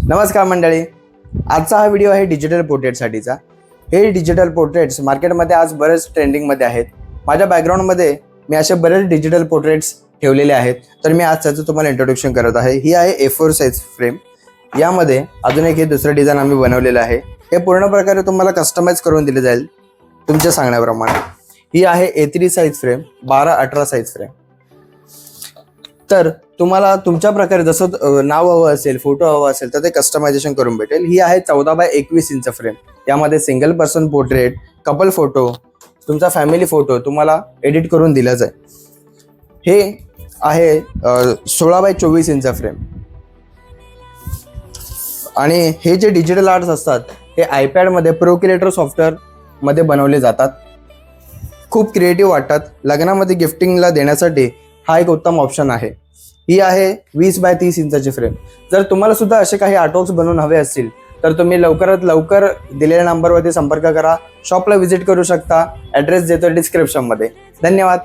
नमस्कार मंडळी, आजचा हा व्हिडिओ आहे डिजिटल पोर्ट्रेटसाठीचा। हे डिजिटल पोर्ट्रेट्स मार्केटमध्ये आज बरेच ट्रेंडिंगमध्ये आहेत। माझ्या बॅकग्राऊंडमध्ये मी असे बरेच डिजिटल पोर्ट्रेट्स ठेवलेले आहेत, तर मी आज त्याचं तुम्हाला इंट्रोडक्शन करत आहे। ही आहे A4 साइज फ्रेम। यामध्ये अजून एक हे दुसरं डिझाइन आम्ही बनवलेलं आहे। हे पूर्ण प्रकारे तुम्हाला कस्टमाइज करून दिले जाईल तुमच्या सांगण्याप्रमाणे। ही आहे A3 size frame, 12-18 size frame. तर तुम्हाला तुमच्या प्रकारे जसं नाव हवं असेल, फोटो हवा असेल तर ते कस्टमायझेशन करून भेटेल। ही आहे 14x21 इंच फ्रेम। यामध्ये single person portrait, couple photo, तुमचा फॅमिली फोटो तुम्हाला एडिट करून दिला जाईल। हे आहे 16x24 इंच फ्रेम। आणि हे जे डिजिटल आर्ट्स असतात हे आयपॅड मध्ये प्रोक्रिएटर सॉफ्टवेअर मध्ये बनवले जातात। खूप क्रिएटिव्ह वाटतात। लग्नामध्ये गिफ्टिंगला देण्यासाठी हा एक उत्तम ऑप्शन आहे। ही आहे 20x30 इंचाची फ्रेम। जर तुम्हाला सुद्धा असे काही आर्टवर्क्स बनवून हवे असतील तर तुम्ही लवकरात लवकर दिलेल्या नंबरवरती संपर्क करा। शॉपला व्हिजिट करू शकता। ॲड्रेस देतो डिस्क्रिप्शनमध्ये। धन्यवाद।